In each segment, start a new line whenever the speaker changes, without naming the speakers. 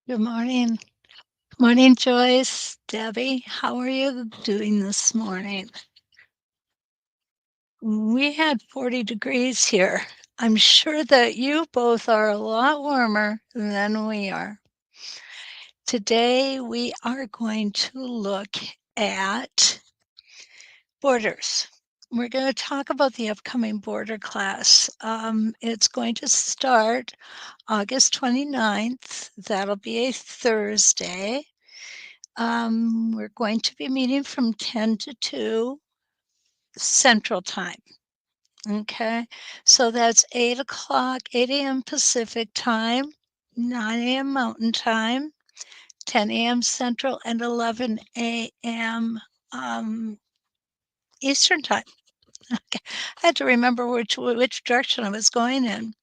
Good morning. Morning, Joyce. Debbie, how are you doing this morning? We had 40 degrees here. I'm sure that you both are a lot warmer than we are. Today, we are going to look at borders. We're going to talk about the upcoming border class. It's going to start August 29th. That'll be a Thursday. We're going to be meeting from 10 to 2 Central Time. Okay. So that's 8 o'clock, 8 a.m. Pacific Time, 9 a.m. Mountain Time, 10 a.m. Central, and 11 a.m. Eastern Time. Okay. I had to remember which direction I was going in.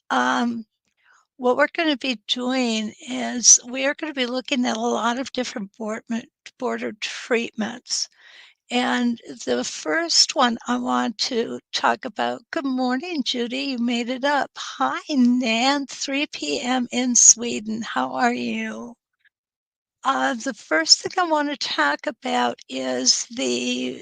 Um, what we're going to be doing is we are going to be looking at a lot of different border treatments. And the first one I want to talk about. Good morning, Judy. You made it up. Hi, Nan. 3 p.m. in Sweden. How are you? The first thing I want to talk about is the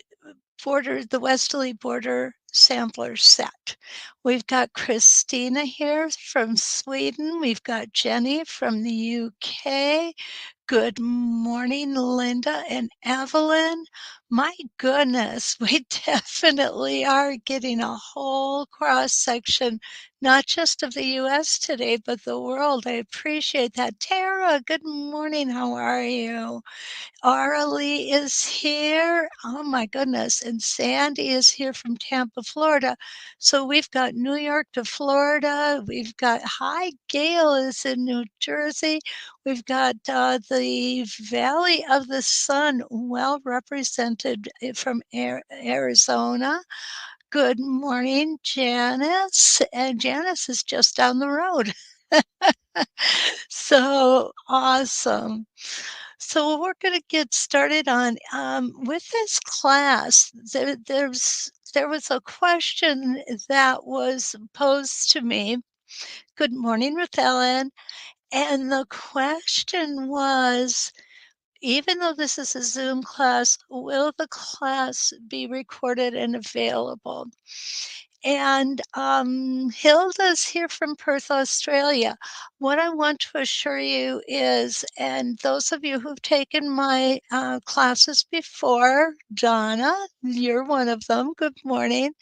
Westerly Border Sampler Set. We've got Christina here from Sweden. We've got Jenny from the UK. Good morning, Linda and Evelyn. My goodness, we definitely are getting a whole cross section, not just of the US today, but the world. I appreciate that. Tara, good morning. How are you? Arlie is here. Oh my goodness. And Sandy is here from Tampa, Florida. So we've got New York to Florida. We've got Hi, Gail is in New Jersey. We've got the Valley of the Sun well represented from Arizona. Good morning, Janice. And Janice is just down the road. So awesome. So we're going to get started on with this class. There was a question that was posed to me. Good morning, Ruth Ellen. And the question was, even though this is a Zoom class, will the class be recorded and available? And Hilda's here from Perth, Australia. What I want to assure you is, and those of you who've taken my classes before, Donna, you're one of them. Good morning.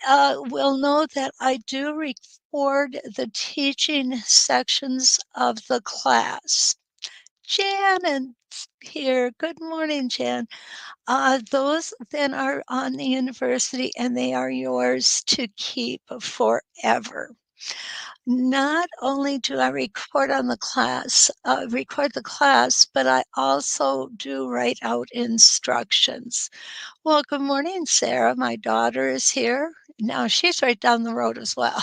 Will know that I do record the teaching sections of the class. Jan here. Good morning, Jan. Those then are on the university and they are yours to keep forever. Not only do I record the class, but I also do write out instructions. Well, good morning, Sarah. My daughter is here. Now she's right down the road as well.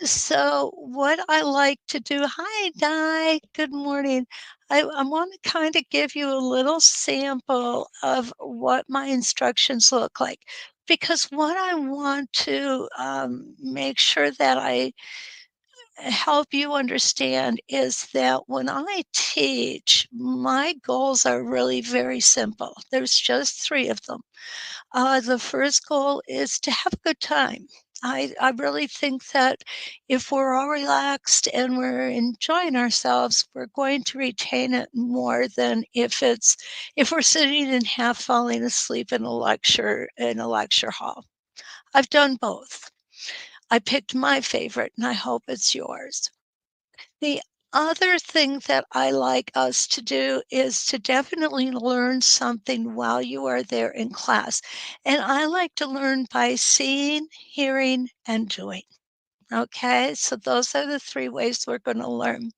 So what I like to do, hi, Di, good morning. I want to kind of give you a little sample of what my instructions look like because what I want to make sure that I help you understand is that when I teach, my goals are really very simple. There's just three of them. The first goal is to have a good time. I really think that if we're all relaxed and we're enjoying ourselves, we're going to retain it more than if we're sitting and half falling asleep in a lecture hall. I've done both. I picked my favorite and I hope it's yours. The other thing that I like us to do is to definitely learn something while you are there in class. And I like to learn by seeing, hearing, and doing. Okay, so those are the three ways we're going to learn.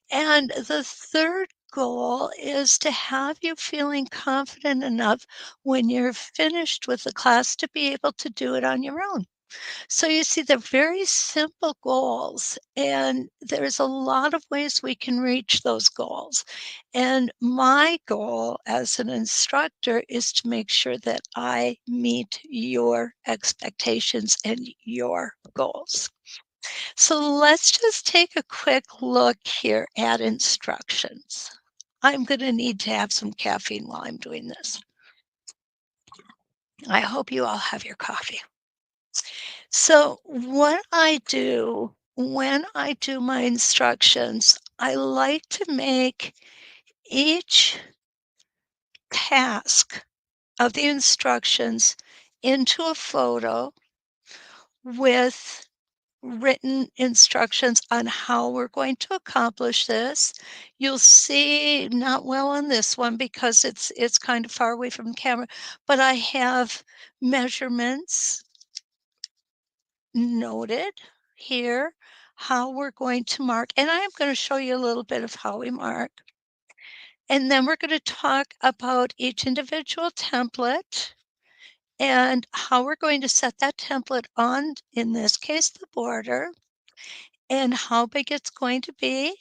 And the third goal is to have you feeling confident enough when you're finished with the class to be able to do it on your own. So you see, they're very simple goals, and there's a lot of ways we can reach those goals. And my goal as an instructor is to make sure that I meet your expectations and your goals. So let's just take a quick look here at instructions. I'm going to need to have some caffeine while I'm doing this. I hope you all have your coffee. So, what I do when I do my instructions, I like to make each task of the instructions into a photo with written instructions on how we're going to accomplish this. You'll see not well on this one because it's kind of far away from the camera, but I have measurements noted here, how we're going to mark, and I am going to show you a little bit of how we mark. And then we're going to talk about each individual template and how we're going to set that template on, in this case, the border, and how big it's going to be.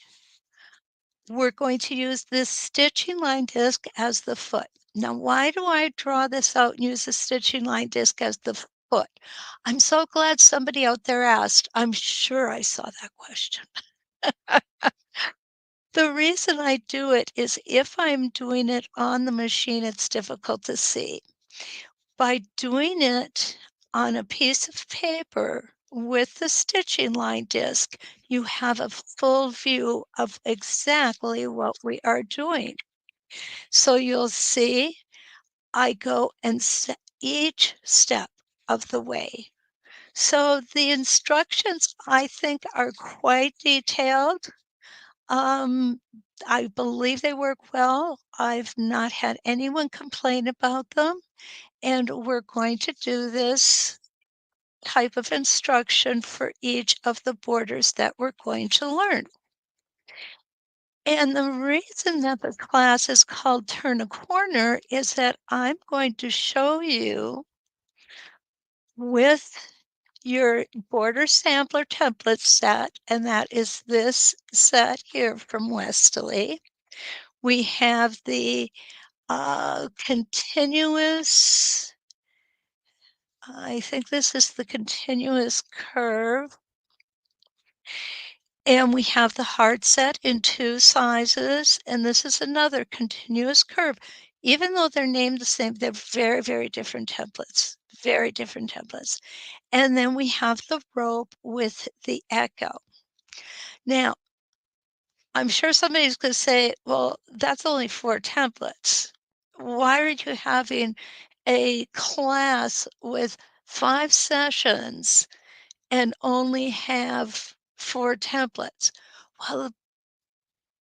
We're going to use this stitching line disc as the foot. Now, why do I draw this out and use the stitching line disc as the foot? I'm so glad somebody out there asked. I'm sure I saw that question. The reason I do it is if I'm doing it on the machine, it's difficult to see. By doing it on a piece of paper with the stitching line disc, you have a full view of exactly what we are doing. So you'll see I go and set each step of the way. So the instructions, I think, are quite detailed. Um, I believe they work well. I've not had anyone complain about them, and we're going to do this type of instruction for each of the borders that we're going to learn. And the reason that the class is called Turn a Corner is that I'm going to show you with your border sampler template set, and that is this set here from Westerly. We have the continuous, I think this is the continuous curve. And we have the hard set in 2 sizes, and this is another continuous curve. Even though they're named the same, they're very, very different templates, very different templates. And then we have the rope with the echo. Now, I'm sure somebody's gonna say, "Well, that's only 4 templates. Why are you having a class with 5 sessions and only have 4 templates?" Well,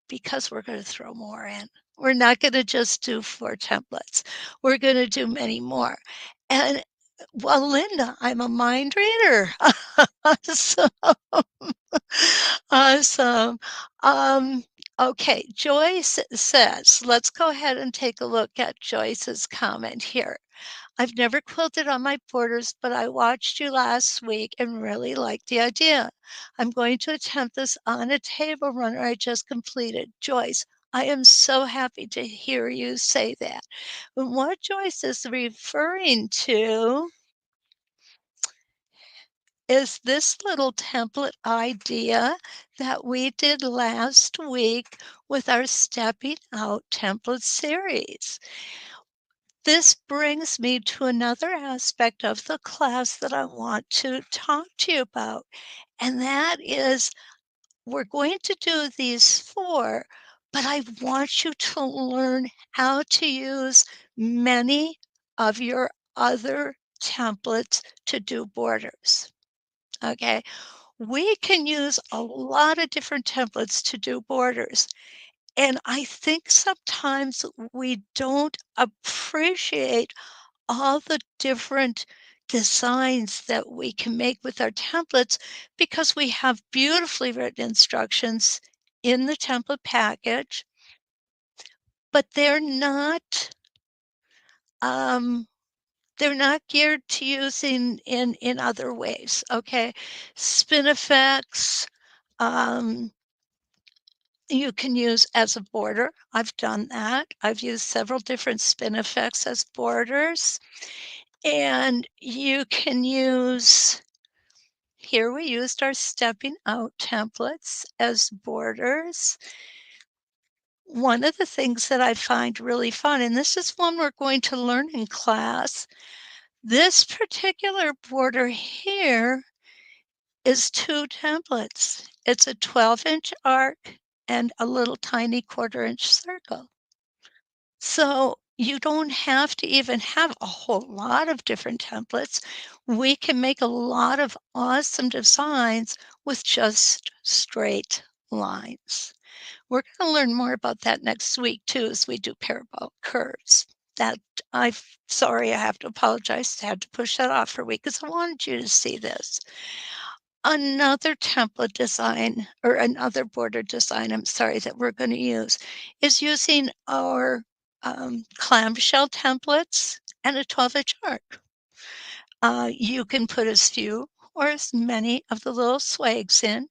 because we're gonna throw more in. We're not gonna just do 4 templates. We're gonna do many more. And, well, Linda, I'm a mind reader. Awesome. Awesome. Um, okay, Joyce says, let's go ahead and take a look at Joyce's comment here. I've never quilted on my borders, but I watched you last week and really liked the idea. I'm going to attempt this on a table runner I just completed. Joyce, I am so happy to hear you say that. And what Joyce is referring to is this little template idea that we did last week with our Stepping Out template series. This brings me to another aspect of the class that I want to talk to you about, and that is we're going to do these 4, but I want you to learn how to use many of your other templates to do borders, okay? We can use a lot of different templates to do borders, and I think sometimes we don't appreciate all the different designs that we can make with our templates because we have beautifully written instructions in the template package, but um, they're not geared to using in other ways, okay? Spin effects, um, you can use as a border. I've done that. I've used several different spin effects as borders. And you can use Here we used our stepping out templates as borders. One of the things that I find really fun, and this is one we're going to learn in class, this particular border here is 2 templates. It's a 12-inch arc and a little tiny 1/4-inch circle. So you don't have to even have a whole lot of different templates. We can make a lot of awesome designs with just straight lines. We're gonna learn more about that next week too as we do parabolic curves. That I'm sorry, I have to apologize. I had to push that off for a week because I wanted you to see this. Another template design or another border design, I'm sorry, that we're gonna use is using our, clamshell templates and a 12-inch arc. You can put as few or as many of the little swags in.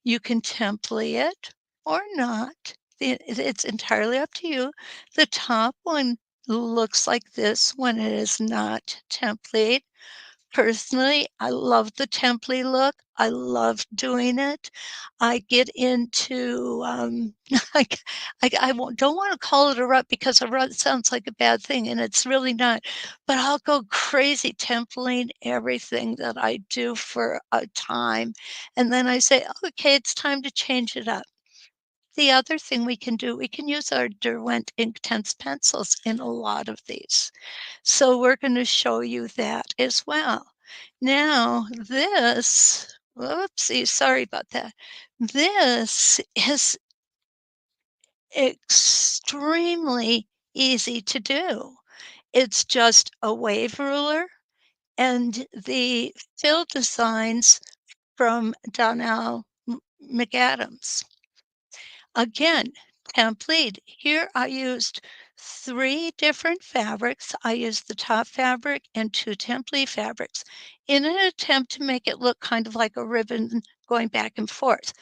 You can template it or not. It's entirely up to you. The top one looks like this when it is not template. Personally, I love the template look. I love doing it. I get into, I I won't don't wanna call it a rut because a rut sounds like a bad thing, and it's really not, but I'll go crazy templating everything that I do for a time, and then I say, "Okay, it's time to change it up." The other thing we can do, we can use our Derwent Inktense pencils in a lot of these. So we're gonna show you that as well. Now this whoopsie, sorry about that. This is extremely easy to do. It's just a wave ruler and the fill designs from Donnell McAdams. Again, template. Here I used 3 different fabrics. I used the top fabric and 2 template fabrics in an attempt to make it look kind of like a ribbon going back and forth.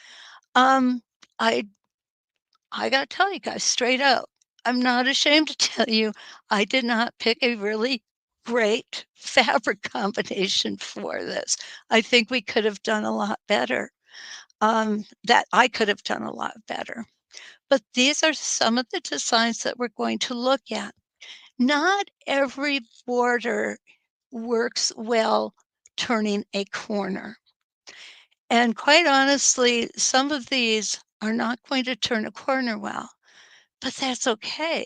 Um, I I gotta tell you guys straight up, I'm not ashamed to tell you I did not pick a really great fabric combination for this. I think we could have done a lot better. That I could have done a lot better. But these are some of the designs that we're going to look at. Not every border works well turning a corner. And quite honestly, some of these are not going to turn a corner well, but that's okay.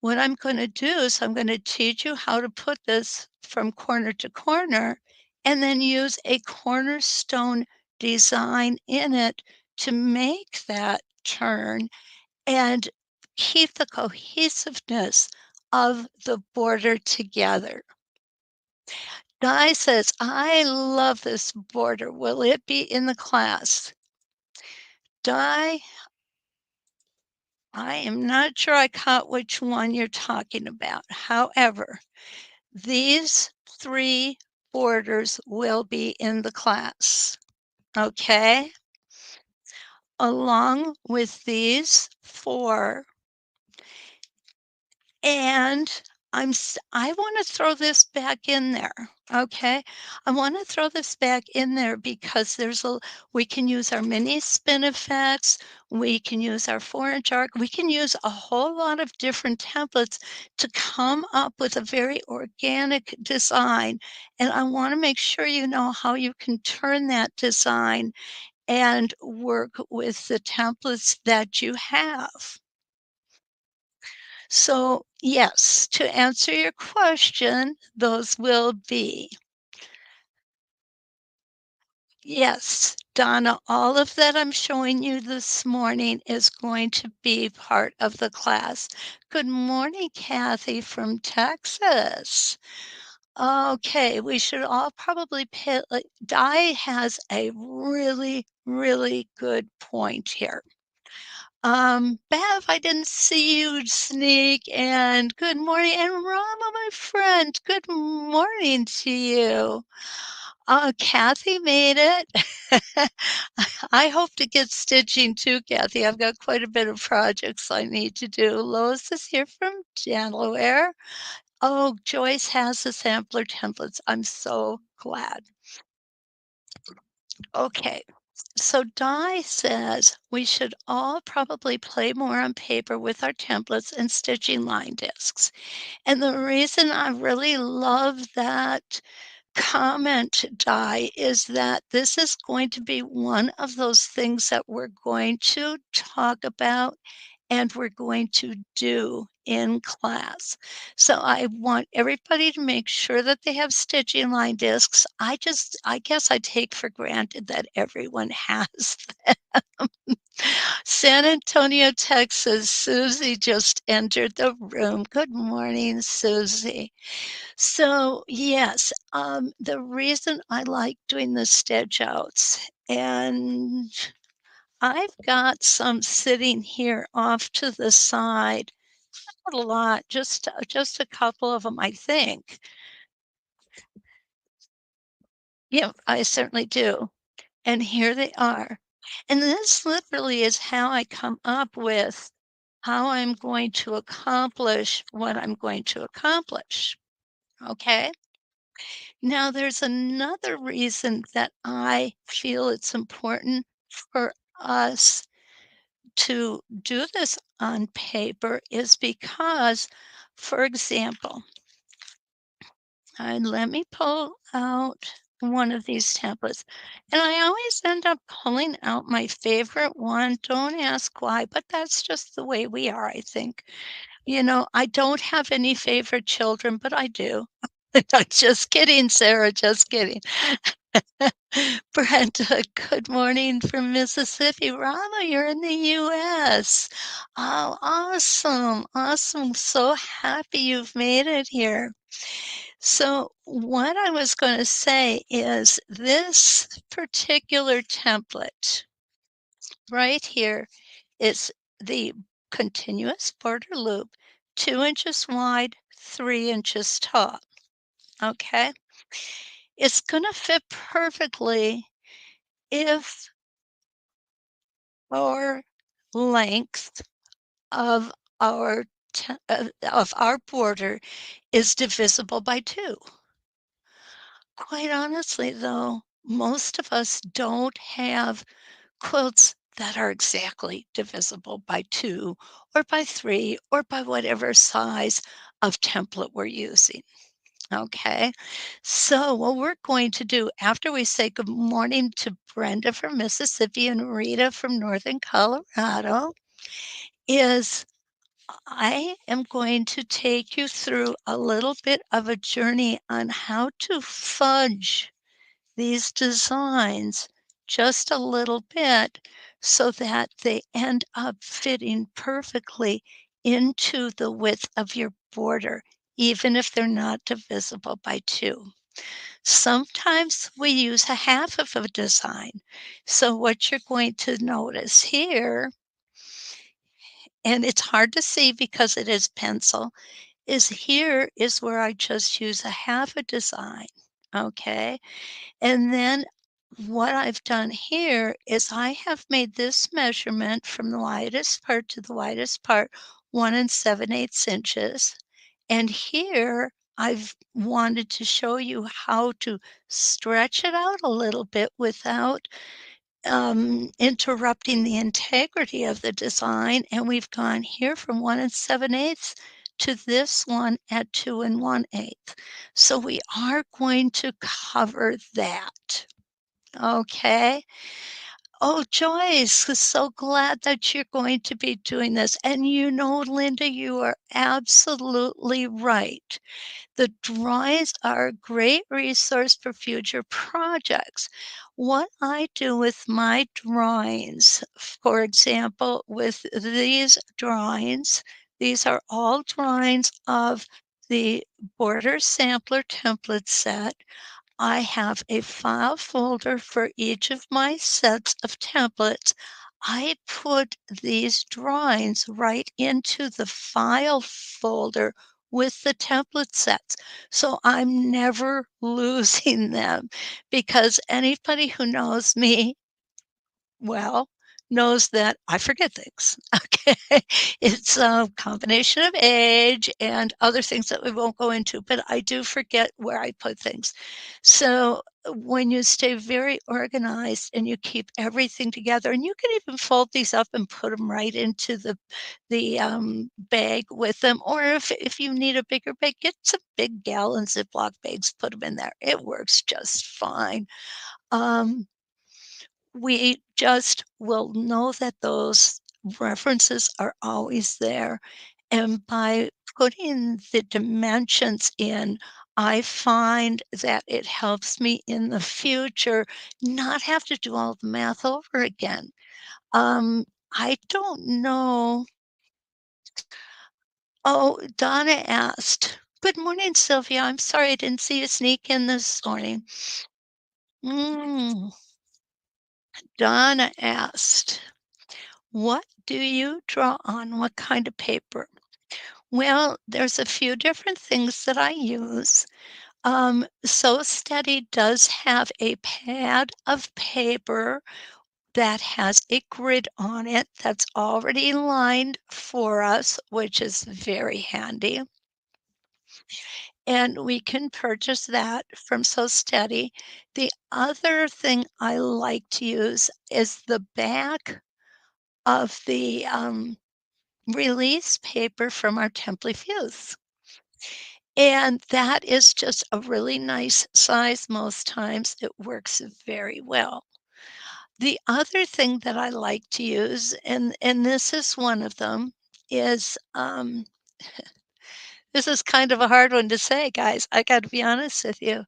What I'm going to do is I'm going to teach you how to put this from corner to corner and then use a cornerstone design in it to make that turn and keep the cohesiveness of the border together. Di says, "I love this border. Will it be in the class?" Di, I am not sure I caught which one you're talking about. However, these 3 borders will be in the class, okay? Along with these 4. And I wanna throw this back in there, okay? I wanna throw this back in there because we can use our mini spin effects, we can use our 4-inch arc, we can use a whole lot of different templates to come up with a very organic design, and I wanna make sure you know how you can turn that design and work with the templates that you have. So, yes, to answer your question, those will be yes, Donna, all of that I'm showing you this morning is going to be part of the class. Good morning, Kathy from Texas. Okay, we should all probably pay like, Di has a really, really good point here. Bev, I didn't see you sneak, and good morning, and Rama, my friend, good morning to you. Kathy made it. I hope to get stitching too, Kathy. I've got quite a bit of projects I need to do. Lois is here from Delaware. Oh, Joyce has the sampler templates. I'm so glad. Okay. So Di says we should all probably play more on paper with our templates and stitching line discs. And the reason I really love that comment, Di, is that this is going to be one of those things that we're going to talk about and we're going to do in class. So I want everybody to make sure that they have stitching line discs. I guess I take for granted that everyone has them. San Antonio, Texas. Susie just entered the room. Good morning, Susie. So, yes, the reason I like doing the stitch outs, and I've got some sitting here off to the side. Not a lot, just a couple of them, I think. Yeah, I certainly do. And here they are. And this literally is how I come up with how I'm going to accomplish what I'm going to accomplish. Okay? Now, there's another reason that I feel it's important for us to do this on paper is because, for example, and let me pull out one of these templates. And I always end up pulling out my favorite one. Don't ask why, but that's just the way we are, I think. You know, I don't have any favorite children, but I do. Just kidding, Sarah, just kidding. Brenda, good morning from Mississippi. Rama, you're in the US. Oh, awesome. Awesome. So happy you've made it here. So, what I was going to say is this particular template right here is the continuous border loop, 2 inches wide, 3 inches tall. Okay. It's going to fit perfectly if our length of of our border is divisible by 2. Quite honestly, though, most of us don't have quilts that are exactly divisible by 2 or by 3 or by whatever size of template we're using. Okay. So, what we're going to do after we say good morning to Brenda from Mississippi and Rita from Northern Colorado is I am going to take you through a little bit of a journey on how to fudge these designs just a little bit so that they end up fitting perfectly into the width of your border, even if they're not divisible by 2. Sometimes we use a half of a design. So what you're going to notice here, and it's hard to see because it is pencil, is here is where I just use a half a design, okay? And then what I've done here is I have made this measurement from the widest part to the widest part 1 7/8 inches. And here I've wanted to show you how to stretch it out a little bit without interrupting the integrity of the design. And we've gone here from 1 7/8 to this one at 2 1/8. So we are going to cover that. Okay. Oh, Joyce, so glad that you're going to be doing this. And you know, Linda, you are absolutely right. The drawings are a great resource for future projects. What I do with my drawings, for example, with these drawings, these are all drawings of the border sampler template set. I have a file folder for each of my sets of templates. I put these drawings right into the file folder with the template sets. So I'm never losing them because anybody who knows me well knows that I forget things, okay? It's a combination of age and other things that we won't go into, but I do forget where I put things. So, when you stay very organized and you keep everything together, and you can even fold these up and put them right into the bag with them, or if you need a bigger bag, get some big gallon Ziploc bags, put them in there. It works just fine. Um, we just will know that those references are always there, and by putting the dimensions in, I find that it helps me in the future not have to do all the math over again. I don't know. Oh, Donna asked, "Good morning, Sylvia. I'm sorry I didn't see you sneak in this morning." Mm, Donna asked, "What do you draw on? What kind of paper?" Well, there's a few different things that I use. So Steady does have a pad of paper that has a grid on it that's already lined for us, which is very handy. And we can purchase that from So Steady. The other thing I like to use is the back of the release paper from our Temply Fuse. And that is just a really nice size most times. It works very well. The other thing that I like to use, and this is one of them, is, this is kind of a hard one to say, guys. I gotta be honest with you.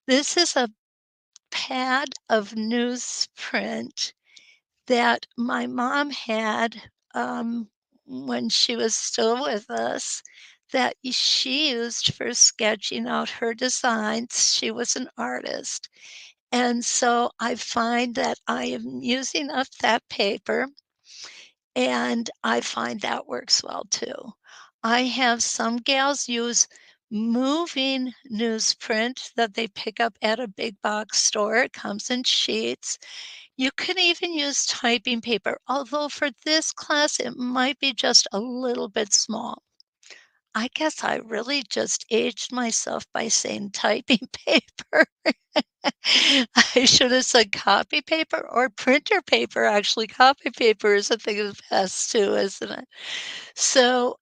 This is a pad of newsprint that my mom had, when she was still with us, that she used for sketching out her designs. She was an artist, and so I find that I am using up that paper, and I find that works well too. I have some gals use moving newsprint that they pick up at a big box store. It comes in sheets. You can even use typing paper, although for this class, it might be just a little bit small. I guess I really just aged myself by saying typing paper. I should have said copy paper or printer paper. Actually, copy paper is a thing of the past too, isn't it? So,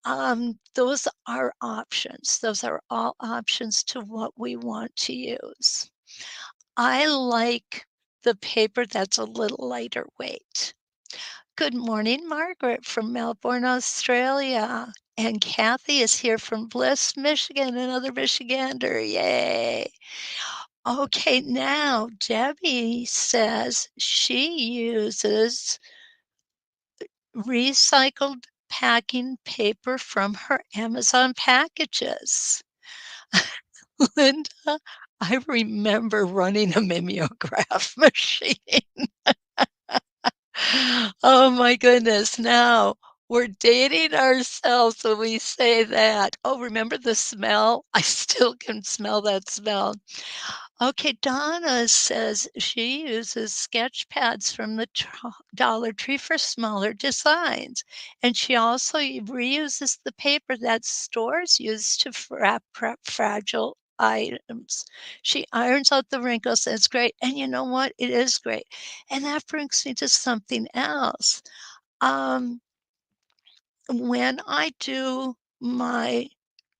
those are options. Those are all options to what we want to use. I like the paper that's a little lighter weight. Good morning, Margaret from Melbourne, Australia. And Kathy is here from Bliss, Michigan, another Michigander. Yay. Okay, now Debbie says she uses recycled packing paper from her Amazon packages. Linda, I remember running a mimeograph machine. Oh my goodness. Now we're dating ourselves when we say that. Oh, remember the smell? I still can smell that smell. Okay, Donna says she uses sketch pads from the Dollar Tree for smaller designs. And she also reuses the paper that stores use to wrap fragile items. She irons out the wrinkles. That's great. And you know what? It is great. And that brings me to something else. Um, when I do my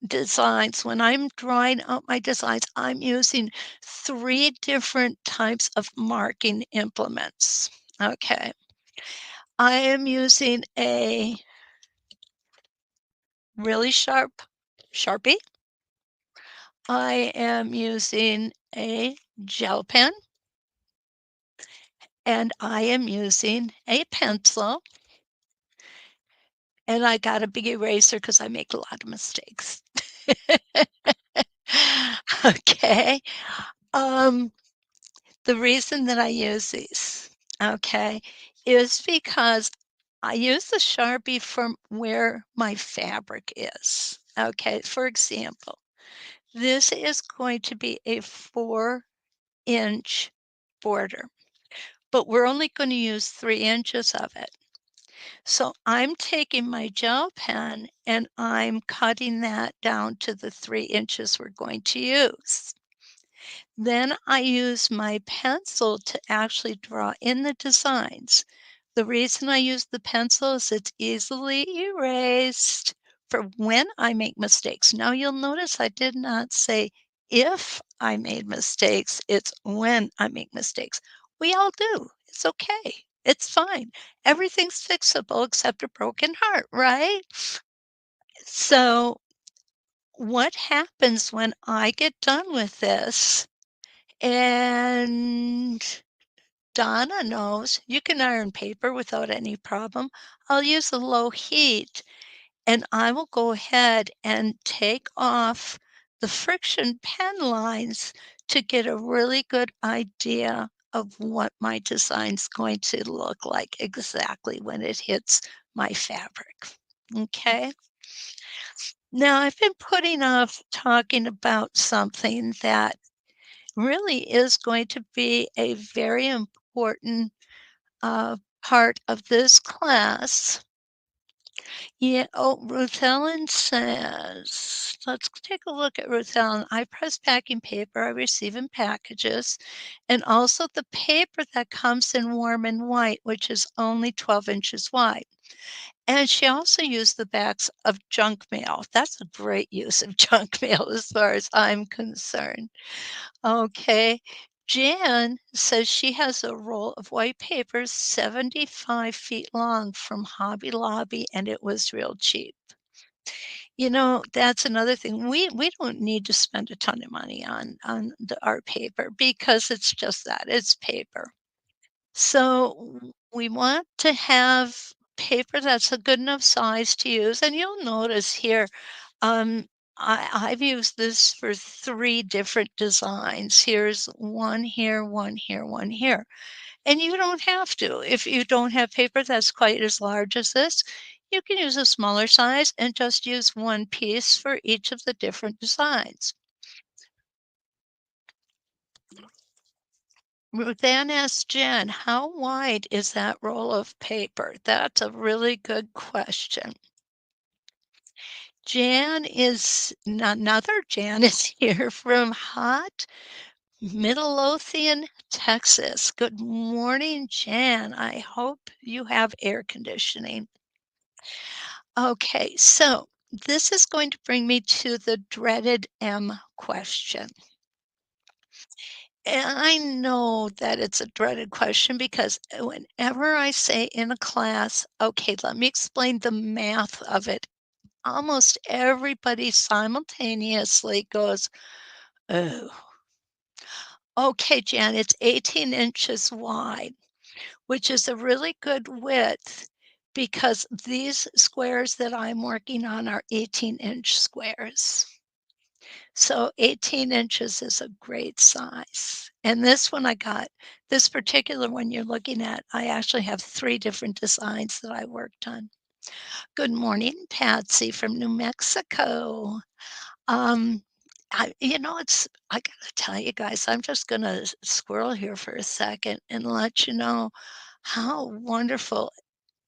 designs, when I'm drawing out my designs, I'm using 3 different types of marking implements. Okay. I am using a really sharp Sharpie. I am using a gel pen, and I am using a pencil, and I got a big eraser because I make a lot of mistakes. Okay. Um, the reason that I use these, okay, is because I use the Sharpie from where my fabric is. Okay, for example, this is going to be a 4-inch border. but we're only gonna use 3 inches of it. So I'm taking my gel pen and I'm cutting that down to the 3 inches we're going to use. Then I use my pencil to actually draw in the designs. The reason I use the pencil is it's easily erased for when I make mistakes. Now you'll notice I did not say if I made mistakes, it's when I make mistakes. We all do. It's okay. It's fine. Everything's fixable except a broken heart, right? So, what happens when I get done with this and Donna knows you can iron paper without any problem. I'll use a low heat and I will go ahead and take off the friction pen lines to get a really good idea of what my design's going to look like exactly when it hits my fabric. Okay. Now, I've been putting off talking about something that really is going to be a very important part of this class. Yeah, oh, Ruth Ellen says, let's take a look at Ruth Ellen. I press packing paper I receive in packages, and also the paper that comes in warm and white, which is only 12 inches wide. And she also used the backs of junk mail. That's a great use of junk mail as far as I'm concerned. Okay. Jan says she has a roll of white paper 75 feet long from Hobby Lobby, and it was real cheap. That's another thing. We don't need to spend a ton of money on our paper because it's just that, it's paper. So we want to have paper that's a good enough size to use, and you'll notice here, um, I've used this for 3 different designs. Here's one here, one here, one here. And you don't have to. If you don't have paper that's quite as large as this, you can use a smaller size and just use one piece for each of the different designs. Then asked Jen, how wide is that roll of paper? That's a really good question. Another Jan is here from hot Midlothian, Texas. Good morning, Jan. I hope you have air conditioning. Okay, so this is going to bring me to the dreaded M question. And I know that it's a dreaded question because whenever I say in a class, okay, let me explain the math of it, almost everybody simultaneously goes, oh, okay, Jan, it's 18 inches wide, which is a really good width because these squares that I'm working on are 18-inch squares. So 18 inches is a great size. And this particular one you're looking at, I actually have 3 different designs that I worked on. Good morning, Patsy from New Mexico. Um, I gotta tell you guys, I'm just gonna squirrel here for a second and let you know how wonderful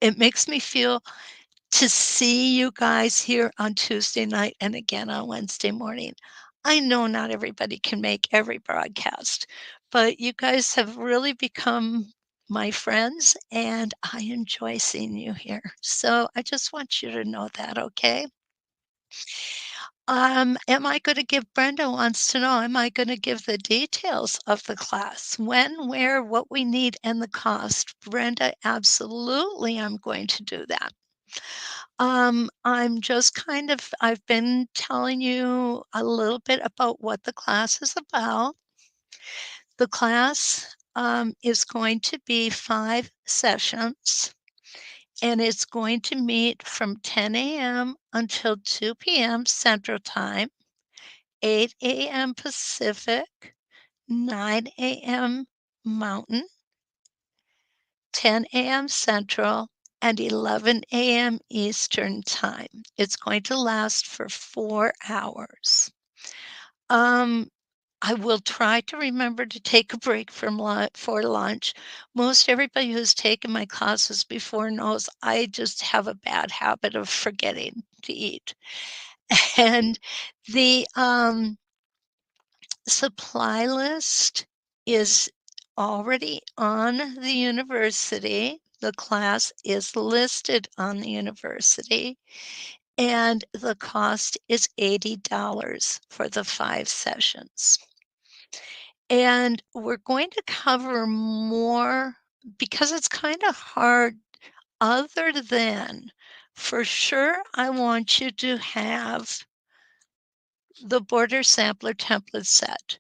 it makes me feel to see you guys here on Tuesday night and again on Wednesday morning. I know not everybody can make every broadcast, but you guys have really become my friends, and I enjoy seeing you here. So I just want you to know that, okay? Am I gonna give Brenda wants to know, am I gonna give the details of the class? When, where, what we need, and the cost. Brenda, absolutely, I'm going to do that. I've been telling you a little bit about what the class is about. The class is going to be 5 sessions, and it's going to meet from 10 a.m. until 2 p.m. Central Time, 8 a.m. Pacific, 9 a.m. Mountain, 10 a.m. Central, and 11 a.m. Eastern Time. It's going to last for 4 hours. Um, I will try to remember to take a break from for lunch. Most everybody who's taken my classes before knows I just have a bad habit of forgetting to eat. And the, supply list is already on the university. The class is listed on the university, and the cost is $80 for the 5 sessions. And we're going to cover more because it's kinda hard other than for sure, I want you to have the border sampler template set,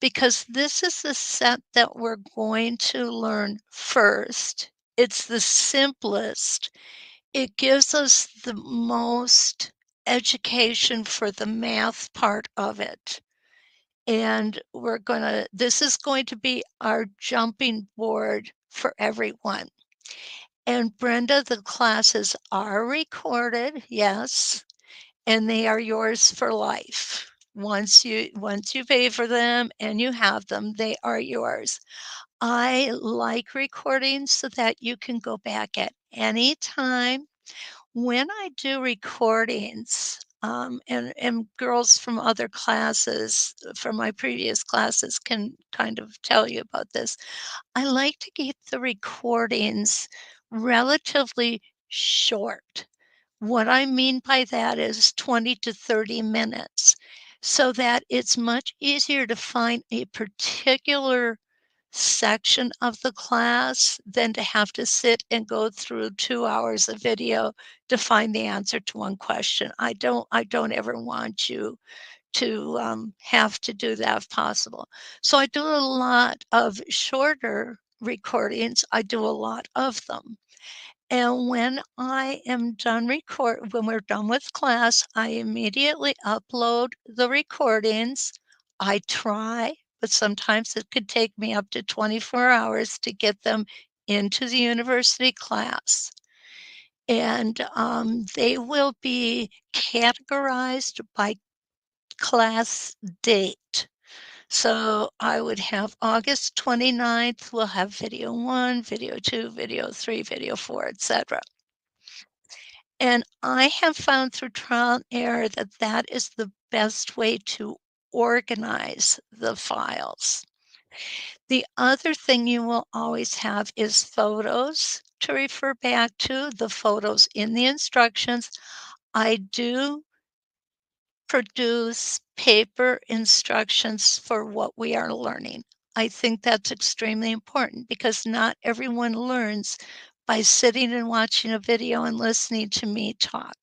because this is the set that we're going to learn first. It's the simplest. It gives us the most education for the math part of it. And this is going to be our jumping board for everyone. And Brenda, the classes are recorded, yes, and they are yours for life. Once you pay for them and you have them, they are yours. I like recordings so that you can go back at any time. When I do recordings, and girls from other classes, from my previous classes can kind of tell you about this. I like to keep the recordings relatively short. What I mean by that is 20 to 30 minutes, so that it's much easier to find a particular section of the class than to have to sit and go through 2 hours of video to find the answer to one question. I don't ever want you to, have to do that if possible. So I do a lot of shorter recordings. I do a lot of them. And when we're done with class, I immediately upload the recordings. I try, but sometimes it could take me up to 24 hours to get them into the university class. And, they will be categorized by class date. So I would have August 29th, we'll have video 1, video 2, video 3, video 4, etc. And I have found through trial and error that that is the best way to organize the files. The other thing you will always have is photos to refer back to, the photos in the instructions. I do produce paper instructions for what we are learning. I think that's extremely important because not everyone learns by sitting and watching a video and listening to me talk.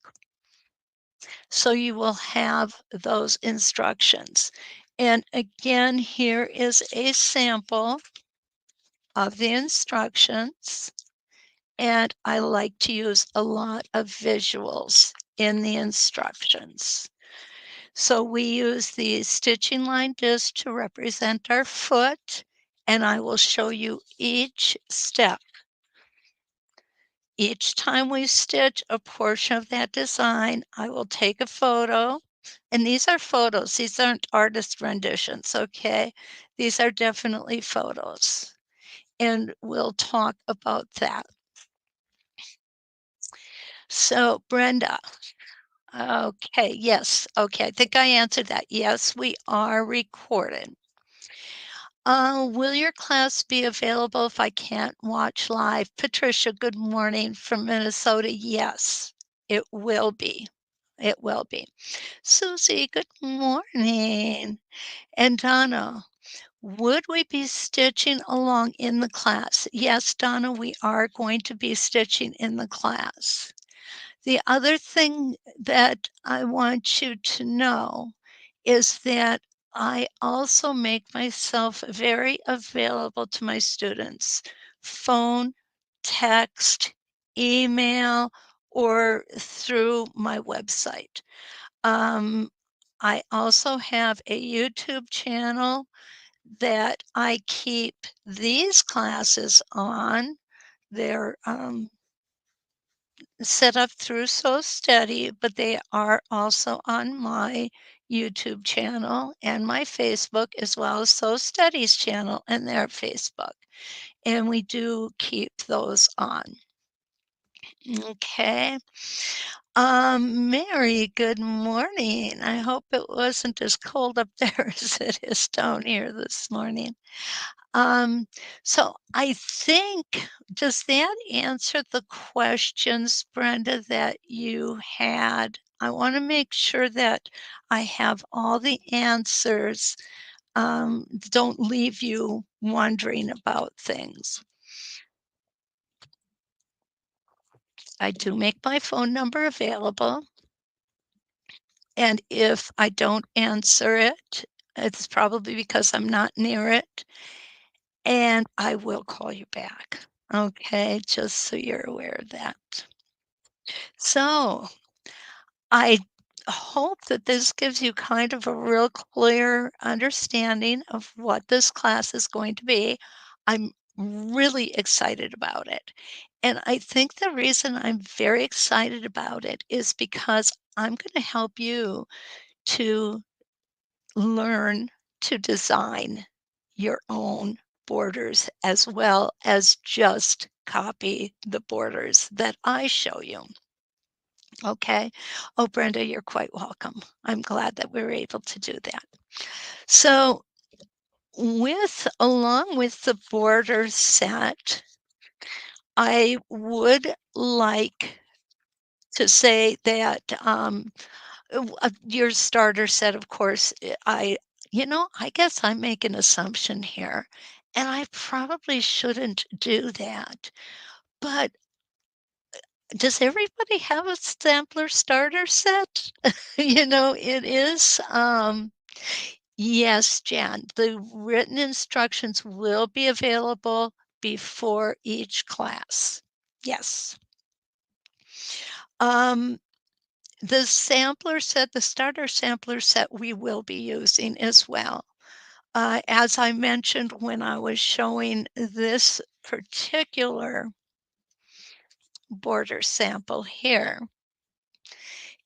So you will have those instructions. And again, here is a sample of the instructions. And I like to use a lot of visuals in the instructions. So we use the stitching line disc to represent our foot, and I will show you each step. Each time we stitch a portion of that design, I will take a photo, and these are photos, these aren't artist renditions, okay? These are definitely photos, and we'll talk about that. So, Brenda, okay, yes, okay, I think I answered that. Yes, we are recorded. Will your class be available if I can't watch live? Patricia, good morning from Minnesota. Yes, it will be. It will be. Susie, good morning. And Donna, would we be stitching along in the class? Yes, Donna, we are going to be stitching in the class. The other thing that I want you to know is that I also make myself very available to my students. Phone, text, email, or through my website. Um, I also have a YouTube channel that I keep these classes on. They're set up through So Steady, but they are also on my YouTube channel and my Facebook, as well as So Studies channel and their Facebook, and we do keep those on. Okay. Mary, good morning. I hope it wasn't as cold up there as it is down here this morning. Um, so I think, does that answer the questions, Brenda, that you had? I want to make sure that I have all the answers. Don't leave you wondering about things. I do make my phone number available. And if I don't answer it, it's probably because I'm not near it, and I will call you back. Okay, just so you're aware of that. So, I hope that this gives you kind of a real clear understanding of what this class is going to be. I'm really excited about it. And I think the reason I'm very excited about it is because I'm going to help you to learn to design your own borders as well as just copy the borders that I show you. Okay. Oh, Brenda, you're quite welcome. I'm glad that we were able to do that. So, along with the border set, I would like to say that your starter set, of course, I guess I make an assumption here, and I probably shouldn't do that. But does everybody have a sampler starter set? It is. Yes, Jan, the written instructions will be available before each class. Yes. Um, the starter sampler set we will be using as well. As I mentioned when I was showing this particular border sample here,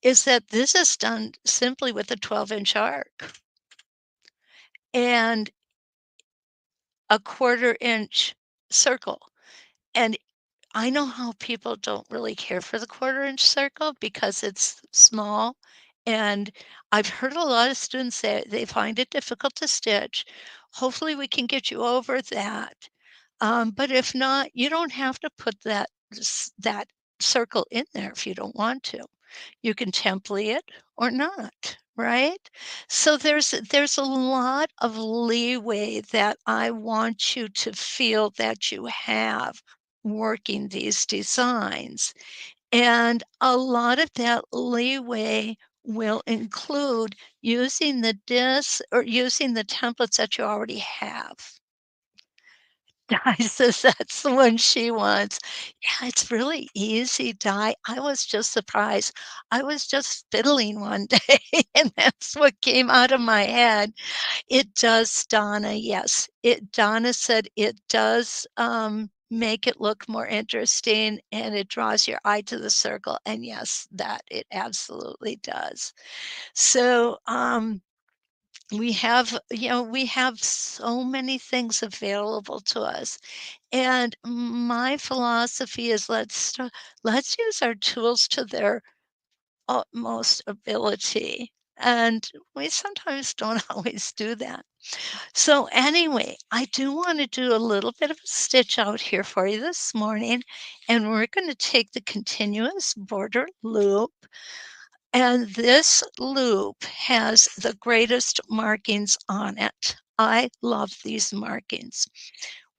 is that this is done simply with a 12-inch arc and a 1/4-inch circle. And I know how people don't really care for the 1/4-inch circle because it's small, and I've heard a lot of students say they find it difficult to stitch. Hopefully, we can get you over that. But if not, you don't have to put that circle in there if you don't want to. You can template it or not, right? So there's a lot of leeway that I want you to feel that you have working these designs. And a lot of that leeway will include using the disc or using the templates that you already have. Di says that's the one she wants. Yeah, it's really easy, Di. I was just surprised. I was just fiddling one day, and that's what came out of my head. It does, Donna, yes. Donna said it does, make it look more interesting, and it draws your eye to the circle, and yes, that it absolutely does. So, we have so many things available to us. And my philosophy is let's use our tools to their utmost ability. And we sometimes don't always do that. So anyway, I do want to do a little bit of a stitch out here for you this morning. And we're going to take the continuous border loop. And this loop has the greatest markings on it. I love these markings.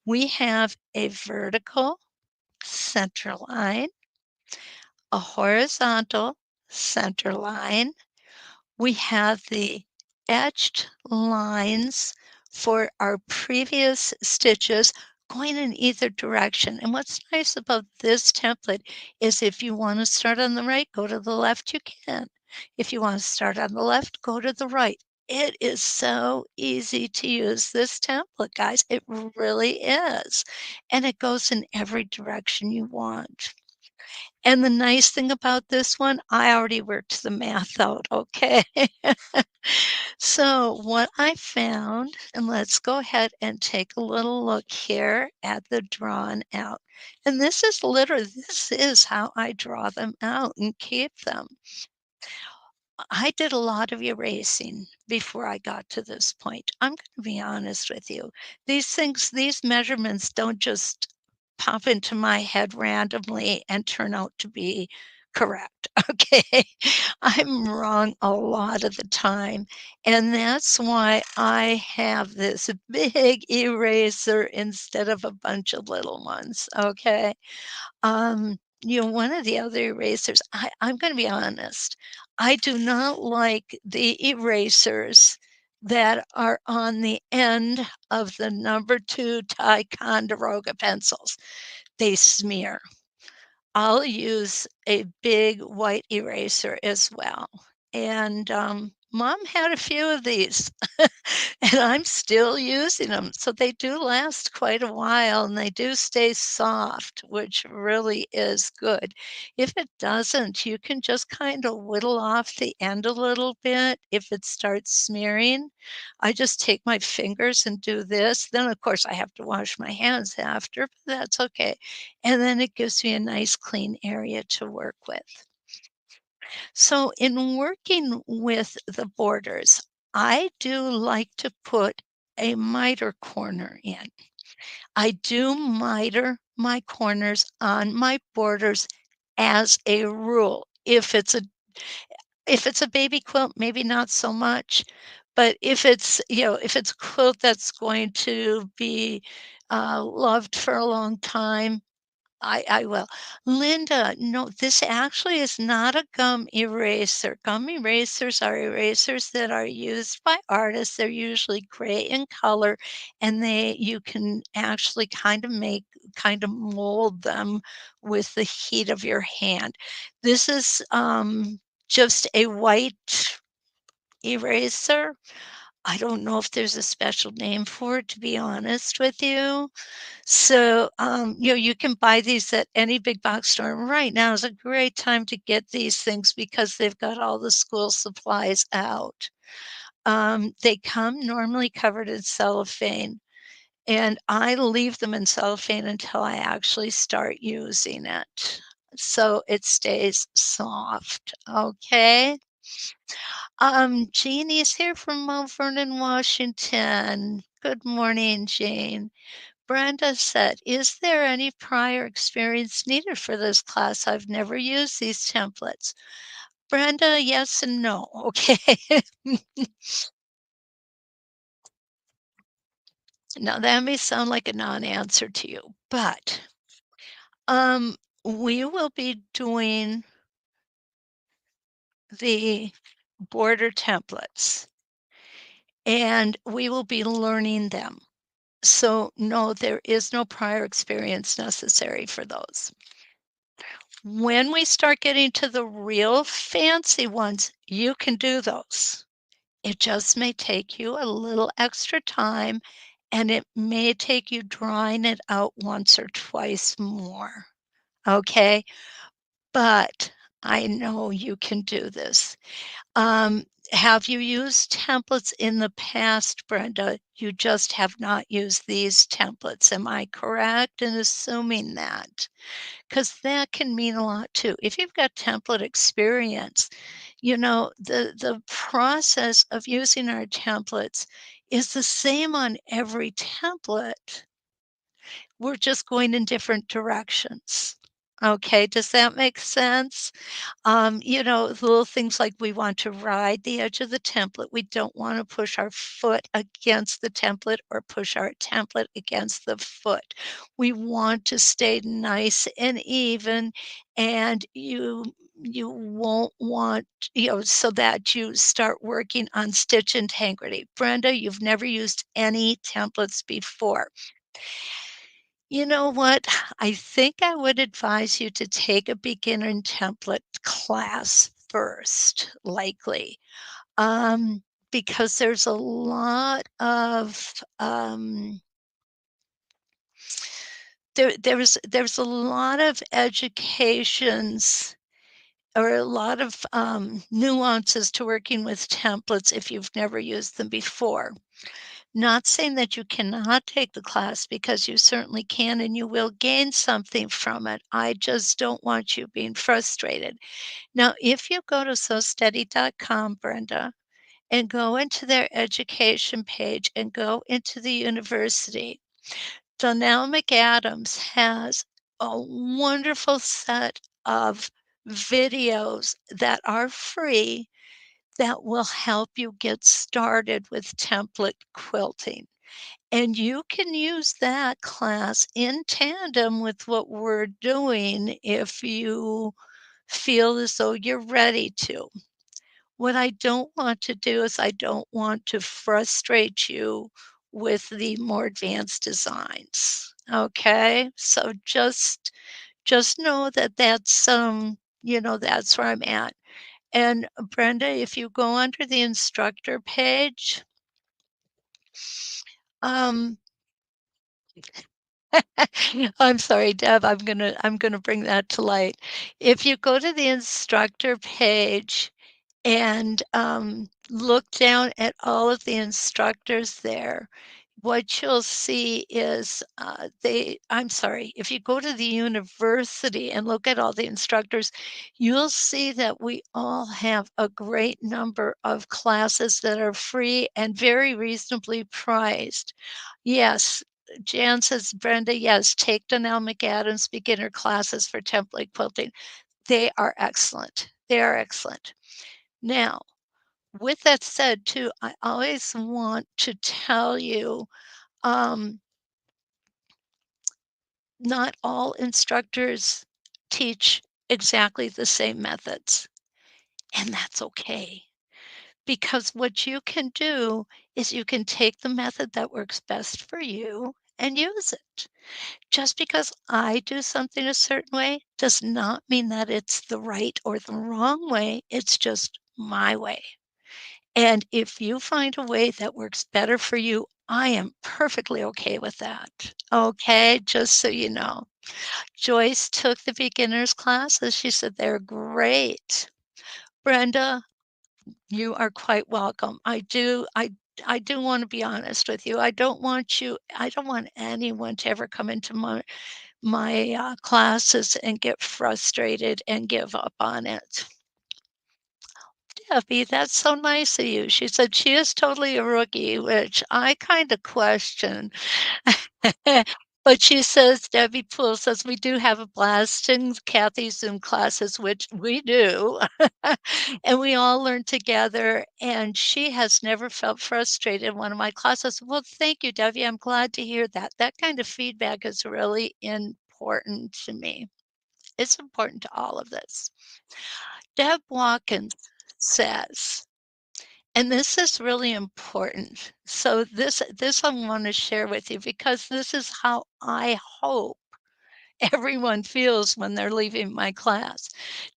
We have a vertical center line, a horizontal center line. We have the etched lines for our previous stitches going in either direction. And what's nice about this template is if you want to start on the right, go to the left, you can. If you want to start on the left, go to the right. It is so easy to use this template, guys. It really is. And it goes in every direction you want. And the nice thing about this one, I already worked the math out, okay? So what I found, and let's go ahead and take a little look here at the drawn out. And this is how I draw them out and keep them. I did a lot of erasing before I got to this point. I'm gonna be honest with you. These measurements don't just pop into my head randomly and turn out to be correct, okay? I'm wrong a lot of the time, and that's why I have this big eraser instead of a bunch of little ones, okay? One of the other erasers, I'm gonna be honest, I do not like the erasers that are on the end of the number 2 Ticonderoga pencils. They smear. I'll use a big white eraser as well. And, mom had a few of these, and I'm still using them. So they do last quite a while and they do stay soft, which really is good. If it doesn't, you can just kind of whittle off the end a little bit if it starts smearing. I just take my fingers and do this. Then, of course, I have to wash my hands after, but that's okay. And then it gives me a nice clean area to work with. So in working with the borders, I do like to put a miter corner in. I do miter my corners on my borders as a rule. If it's a baby quilt, maybe not so much, but if it's a quilt that's going to be, loved for a long time, I will. Linda, no, this actually is not a gum eraser. Gum erasers are erasers that are used by artists. They're usually gray in color, and you can actually kind of mold them with the heat of your hand. This is just a white eraser. I don't know if there's a special name for it, to be honest with you. So, you can buy these at any big box store. And right now is a great time to get these things because they've got all the school supplies out. They come normally covered in cellophane, and I leave them in cellophane until I actually start using it. So it stays soft. Okay. Jeannie's here from Mount Vernon, Washington. Good morning, Jane. Brenda said, "Is there any prior experience needed for this class? I've never used these templates." Brenda, yes and no, okay? Now that may sound like a non-answer to you, but, we will be doing the border templates, and we will be learning them. So, no, there is no prior experience necessary for those. When we start getting to the real fancy ones, you can do those. It just may take you a little extra time, and it may take you drawing it out once or twice more, okay? But I know you can do this. Have you used templates in the past, Brenda? You just have not used these templates. Am I correct in assuming that? Because that can mean a lot too. If you've got template experience, the process of using our templates is the same on every template. We're just going in different directions. Okay, does that make sense? Little things like we want to ride the edge of the template. We don't want to push our foot against the template or push our template against the foot. We want to stay nice and even, and you won't want, so that you start working on stitch integrity. Brenda, you've never used any templates before. You know what? I think I would advise you to take a beginner template class first, likely, because there's a lot of there's a lot of educations or a lot of nuances to working with templates if you've never used them before. Not saying that you cannot take the class because you certainly can and you will gain something from it. I just don't want you being frustrated. Now, if you go to SoSteady.com, Brenda, and go into their education page and go into the university, Donnell McAdams has a wonderful set of videos that are free that will help you get started with template quilting. And you can use that class in tandem with what we're doing if you feel as though you're ready to. What I don't want to do is I don't want to frustrate you with the more advanced designs. Okay? So just know that that's that's where I'm at. And Brenda, if you go under the instructor page, um I'm sorry, Deb, I'm gonna bring that to light. If you go to the instructor page and, look down at all of the instructors there, what you'll see is, I'm sorry, if you go to the university and look at all the instructors, you'll see that we all have a great number of classes that are free and very reasonably priced. Yes, Jan says, "Brenda, yes, take Donnell McAdams beginner classes for template quilting." They are excellent. They are excellent. Now, with that said too, I always want to tell you, um, not all instructors teach exactly the same methods, and that's okay. Because what you can do is you can take the method that works best for you and use it. Just because I do something a certain way does not mean that it's the right or the wrong way. It's just my way. And if you find a way that works better for you, I am perfectly okay with that. Okay, just so you know. Joyce took the beginners classes. She said they're great. Brenda, you are quite welcome. I do want to be honest with you. I don't want anyone to ever come into my classes and get frustrated and give up on it. Debbie, that's so nice of you. She said she is totally a rookie, which I kind of question. But she says, Debbie Poole says, we do have a blast in Kathy's Zoom classes, which we do. And we all learn together. And she has never felt frustrated in one of my classes. Well, thank you, Debbie. I'm glad to hear that. That kind of feedback is really important to me. It's important to all of this. Deb Watkins says, and this is really important. So this I want to share with you because this is how I hope everyone feels when they're leaving my class.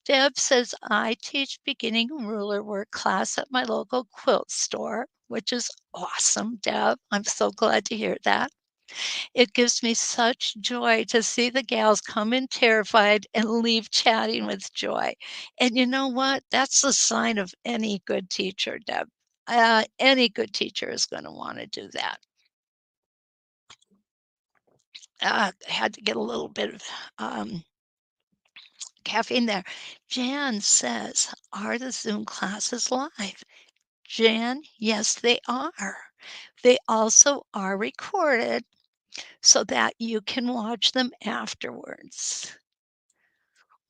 Deb says, I teach beginning ruler work class at my local quilt store, which is awesome, Deb. I'm so glad to hear that. It gives me such joy to see the gals come in terrified and leave chatting with joy. And you know what? That's the sign of any good teacher, Deb. Any good teacher is going to want to do that. I had to get a little bit of caffeine there. Jan says, are the Zoom classes live? Jan, yes, they are. They also are recorded so that you can watch them afterwards.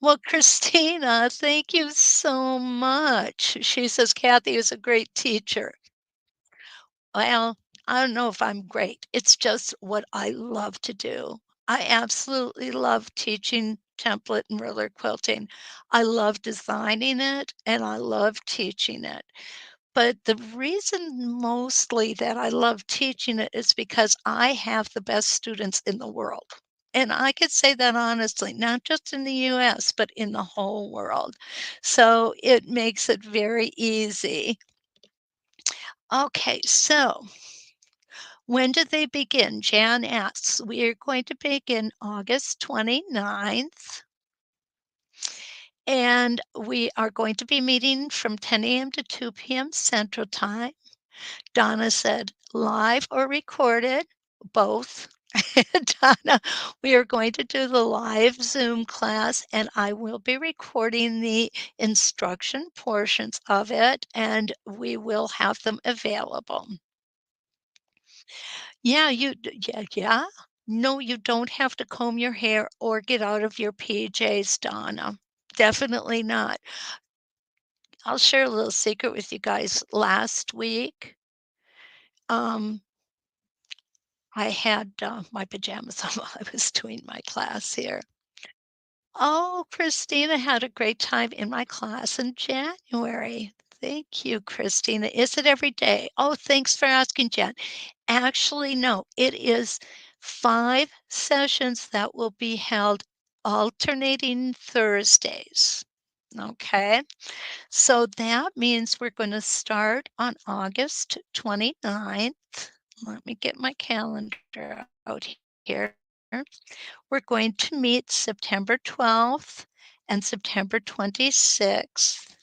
Well, Christina, thank you so much. She says Kathy is a great teacher. Well, I don't know if I'm great. It's just what I love to do. I absolutely love teaching template and ruler quilting. I love designing it and I love teaching it. But the reason mostly that I love teaching it is because I have the best students in the world. And I could say that honestly, not just in the US, but in the whole world. So it makes it very easy. Okay, so When did they begin? Jan asks. We are going to begin August 29th, and we are going to be meeting from 10 a.m. to 2 p.m. Central Time. Donna said, live or recorded? Both. Donna, we are going to do the live Zoom class, and I will be recording the instruction portions of it, and we will have them available. Yeah, yeah. No, you don't have to comb your hair or get out of your PJs, Donna. Definitely not. I'll share a little secret with you guys. Last week, um, I had, my pajamas on while I was doing my class here. Oh, Christina had a great time in my class in January. Thank you, Christina. Is it every day? Oh, thanks for asking, Jen. Actually, no, it is 5 sessions that will be held alternating Thursdays. Okay, so that means we're gonna start on August 29th. Let me get my calendar out here. We're going to meet September 12th and September 26th,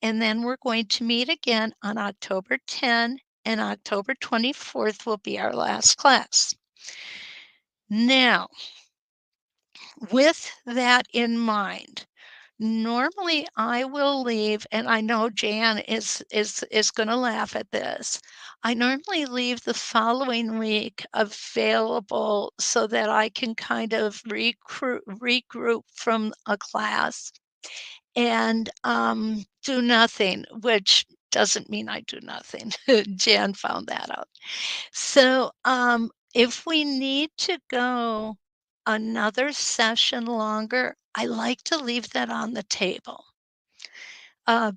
and then we're going to meet again on October 10, and October 24th will be our last class. Now, with that in mind, normally I will leave, and I know Jan is gonna laugh at this. I normally leave the following week available so that I can kind of regroup from a class and, do nothing, which doesn't mean I do nothing. Jan found that out. So, if we need to go another session longer, I like to leave that on the table.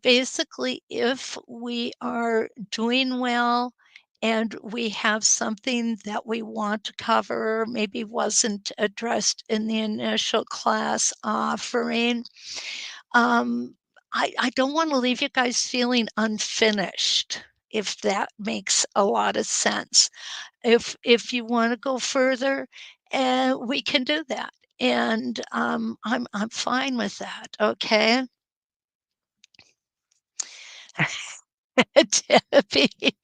Basically, if we are doing well and we have something that we want to cover, maybe wasn't addressed in the initial class offering, I don't want to leave you guys feeling unfinished, if that makes a lot of sense. If you want to go further, we can do that, and I'm fine with that. Okay. Debbie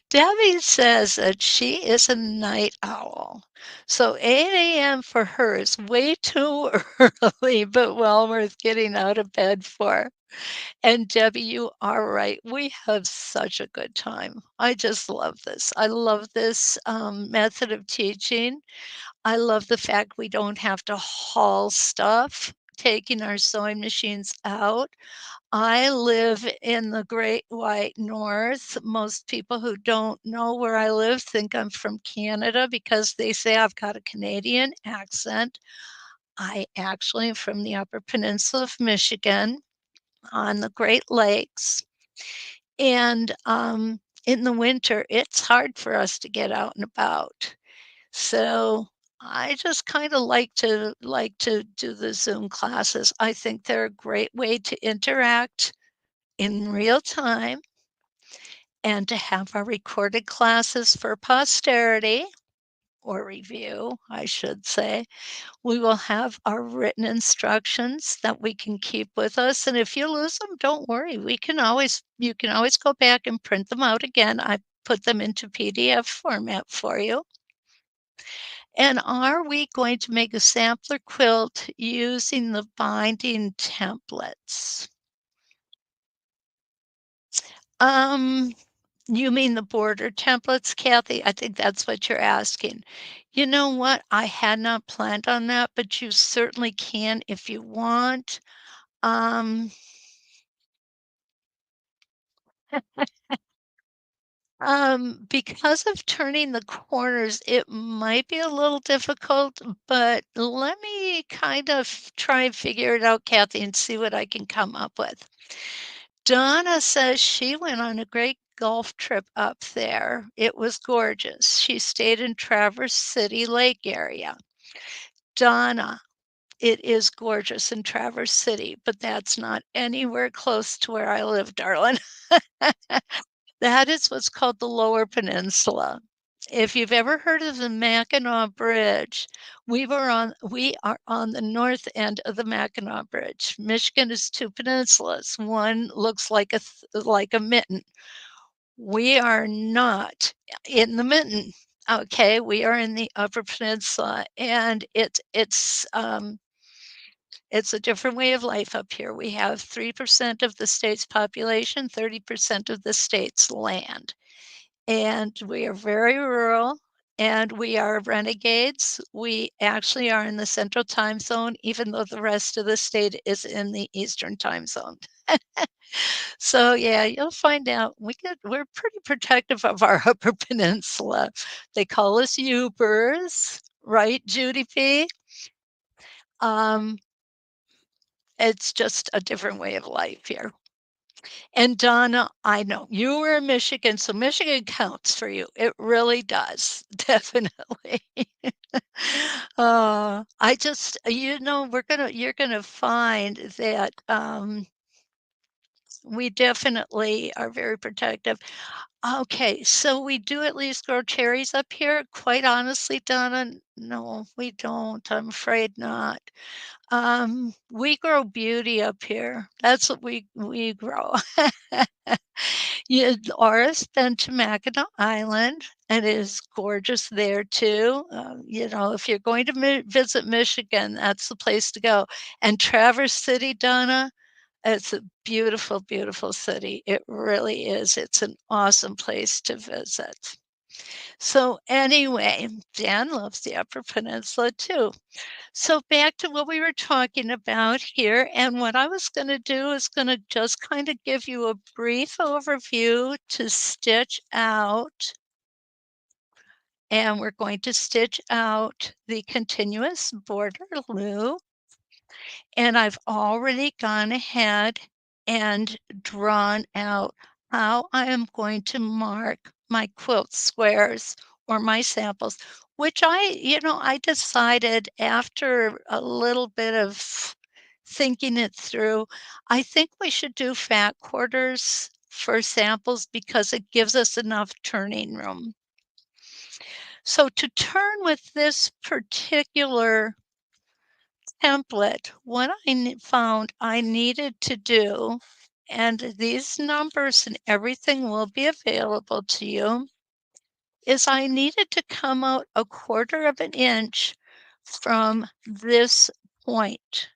Debbie says that she is a night owl. So 8 a.m. for her is way too early, but well worth getting out of bed for. And Debbie, you are right. We have such a good time. I just love this. I love this method of teaching. I love the fact we don't have to haul stuff, taking our sewing machines out. I live in the Great White North. Most people who don't know where I live think I'm from Canada because they say I've got a Canadian accent. I actually am from the Upper Peninsula of Michigan on the Great Lakes. And in the winter, it's hard for us to get out and about. So I just kind of like to do the Zoom classes. I think they're a great way to interact in real time and to have our recorded classes for posterity or review, I should say. We will have our written instructions that we can keep with us. And if you lose them, don't worry. You can always go back and print them out again. I put them into PDF format for you. And are we going to make a sampler quilt using the binding templates? Um, you mean the border templates, Kathy? I think that's what you're asking. You know what? I had not planned on that, but you certainly can if you want. Um, because of turning the corners, it might be a little difficult, but let me kind of try and figure it out, Kathy, and see what I can come up with. Donna says she went on a great golf trip up there. It was gorgeous. She stayed in Traverse City Lake area. Donna, it is gorgeous in Traverse City, but that's not anywhere close to where I live, darling. That is what's called the Lower Peninsula. If you've ever heard of the Mackinac Bridge, we are on the north end of the Mackinac Bridge. Michigan is two peninsulas. One looks like a mitten. We are not in the mitten. Okay, we are in the Upper Peninsula, and it's a different way of life up here. We have 3% of the state's population, 30% of the state's land. And we are very rural, and we are renegades. We actually are in the Central Time Zone, even though the rest of the state is in the Eastern Time Zone. So, yeah, you'll find out we're pretty protective of our Upper Peninsula. They call us Ubers, right, Judy P? Um, it's just a different way of life here. And Donna, I know you were in Michigan, so Michigan counts for you. It really does, definitely. I just, you're gonna find that we definitely are very protective. Okay, so we do at least grow cherries up here. Quite honestly, Donna, no, we don't. I'm afraid not. We grow beauty up here. That's what we grow. Yeah, Laura's been to Mackinac Island, and it is gorgeous there too. If you're going to visit Michigan, that's the place to go. And Traverse City, Donna, it's a beautiful, beautiful city. It really is. It's an awesome place to visit. So anyway, Dan loves the Upper Peninsula too. So back to what we were talking about here, and what I was going to do is going to just kind of give you a brief overview to stitch out, and we're going to stitch out the continuous border loop. And I've already gone ahead and drawn out how I am going to mark my quilt squares or my samples, which I decided after a little bit of thinking it through, I think we should do fat quarters for samples because it gives us enough turning room. So to turn with this particular template, what I found I needed to do, and these numbers and everything will be available to you, is I needed to come out 1/4 of an inch from this point,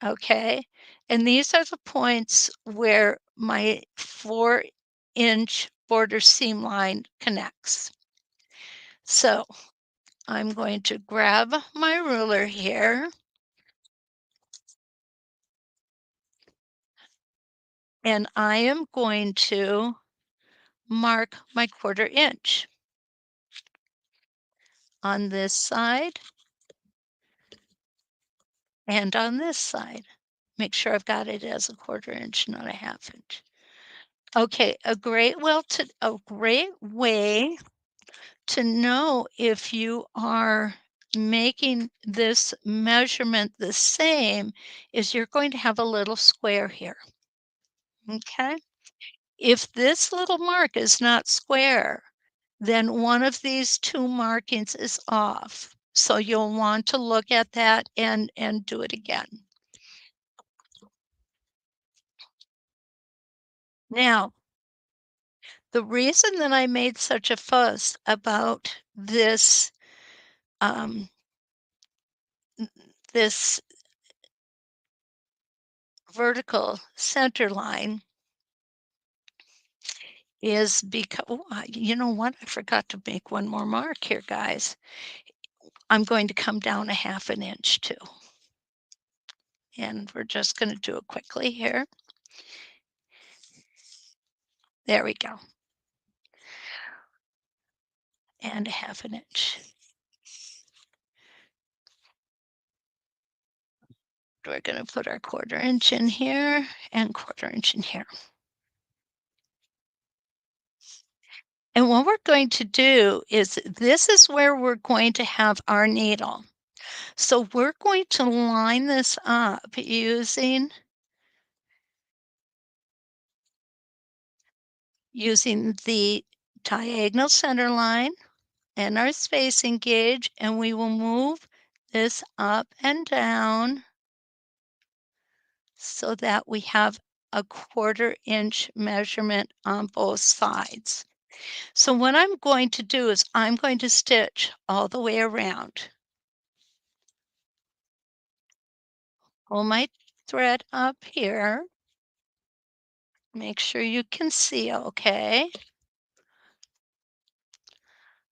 okay? And these are the points where my 4-inch border seam line connects. So I'm going to grab my ruler here, and I am going to mark my 1/4 inch on this side and on this side. Make sure I've got it as a 1/4 inch, not a 1/2 inch. Okay, a great way to know if you are making this measurement the same is you're going to have a little square here, okay? If this little mark is not square, then one of these 2 markings is off. So you'll want to look at that and do it again. Now, the reason that I made such a fuss about um, this vertical center line is because you know what? I forgot to make one more mark here, guys. I'm going to come down a 1/2 an inch too. And we're just going to do it quickly here. There we go. And a 1/2 an inch. We're going to put our 1/4 inch in here and 1/4 inch in here. And what we're going to do is this is where we're going to have our needle. So we're going to line this up using the diagonal center line and our spacing gauge, and we will move this up and down so that we have a 1/4 inch measurement on both sides. So what I'm going to do is I'm going to stitch all the way around. Pull my thread up here. Make sure you can see okay.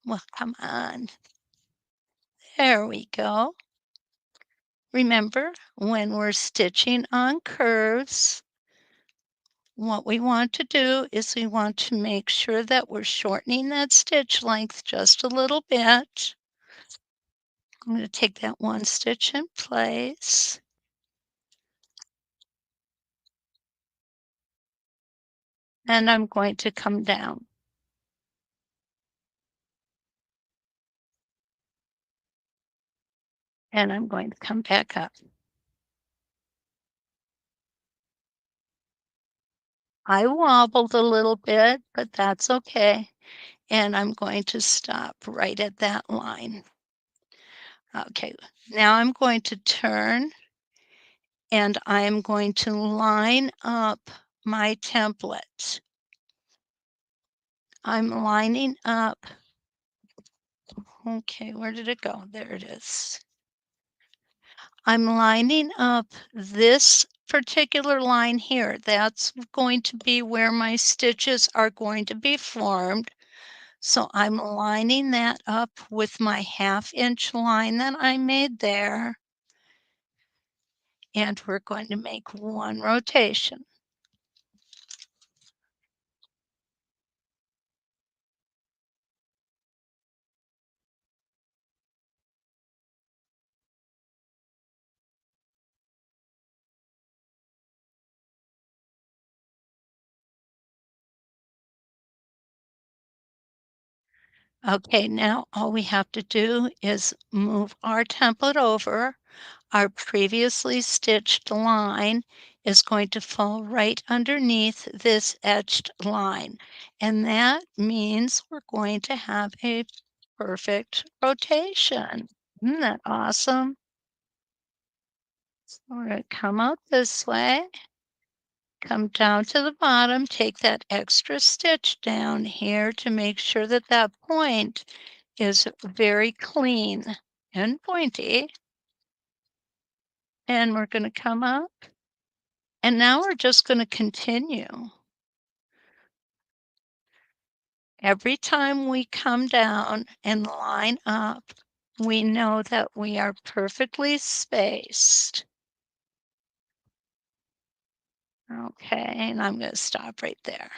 Well, come on. There we go. Remember, when we're stitching on curves, what we want to do is we want to make sure that we're shortening that stitch length just a little bit. I'm going to take that one stitch in place, and I'm going to come down, and I'm going to come back up. I wobbled a little bit, but that's okay. And I'm going to stop right at that line. Okay, now I'm going to turn and I'm going to line up my template. I'm lining up. Okay, where did it go? There it is. I'm lining up this particular line here. That's going to be where my stitches are going to be formed. So I'm lining that up with my 1/2 inch line that I made there. And we're going to make one rotation. Okay, now all we have to do is move our template over. Our previously stitched line is going to fall right underneath this edged line. And that means we're going to have a perfect rotation. Isn't that awesome? So we're going to come out this way, come down to the bottom, take that extra stitch down here to make sure that that point is very clean and pointy. And we're going to come up. And now we're just going to continue. Every time we come down and line up, we know that we are perfectly spaced. Okay, and I'm going to stop right there.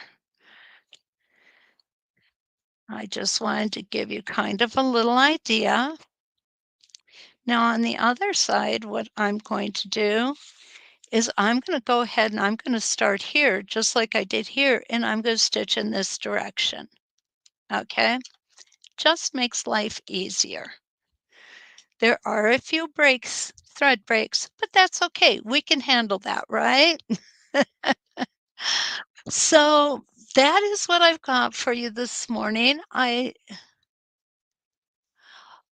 I just wanted to give you kind of a little idea. Now on the other side, what I'm going to do is I'm going to go ahead and I'm going to start here just like I did here, and I'm going to stitch in this direction. Okay, just makes life easier. There are a few breaks, thread breaks, but that's okay. We can handle that, right? So that is what I've got for you this morning.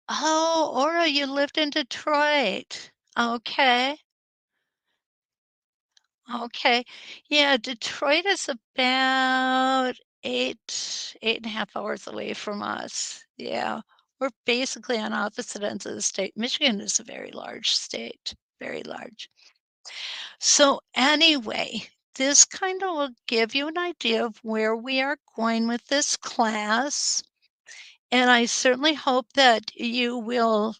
Oh, Aura, you lived in Detroit. Okay. Okay. Yeah, Detroit is about 8.5 hours away from us. Yeah. We're basically on opposite ends of the state. Michigan is a very large state, very large. So anyway, this kind of will give you an idea of where we are going with this class. And I certainly hope that you will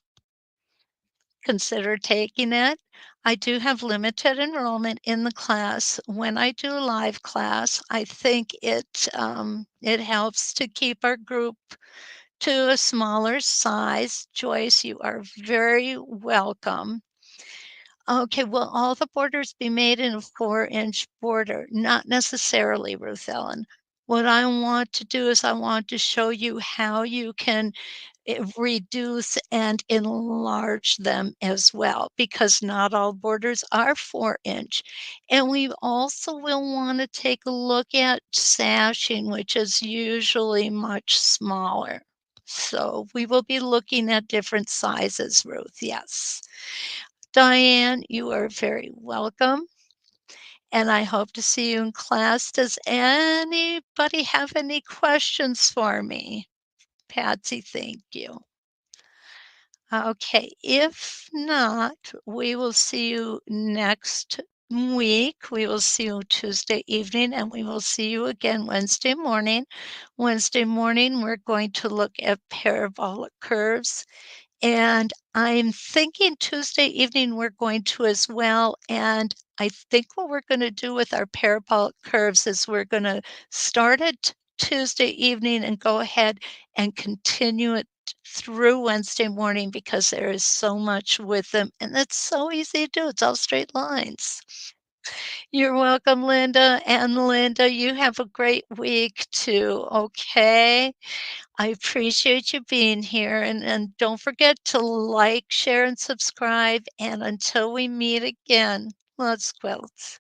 consider taking it. I do have limited enrollment in the class. When I do a live class, I think it helps to keep our group to a smaller size. Joyce, you are very welcome. Okay, will all the borders be made in a 4-inch border? Not necessarily, Ruth Ellen. What I want to do is I want to show you how you can reduce and enlarge them as well, because not all borders are 4-inch. And we also will want to take a look at sashing, which is usually much smaller. So we will be looking at different sizes, Ruth, yes. Diane, you are very welcome, and I hope to see you in class. Does anybody have any questions for me? Patsy, thank you. Okay, if not, we will see you next week. We will see you Tuesday evening, and we will see you again Wednesday morning. Wednesday morning, we're going to look at parabolic curves. And I'm thinking Tuesday evening we're going to as well. And I think what we're going to do with our parabolic curves is we're going to start it Tuesday evening and go ahead and continue it through Wednesday morning because there is so much with them. And it's so easy to do. It's all straight lines. You're welcome, Linda. And Linda, you have a great week too. Okay. I appreciate you being here, and don't forget to like, share, and subscribe, and until we meet again, let's quilt.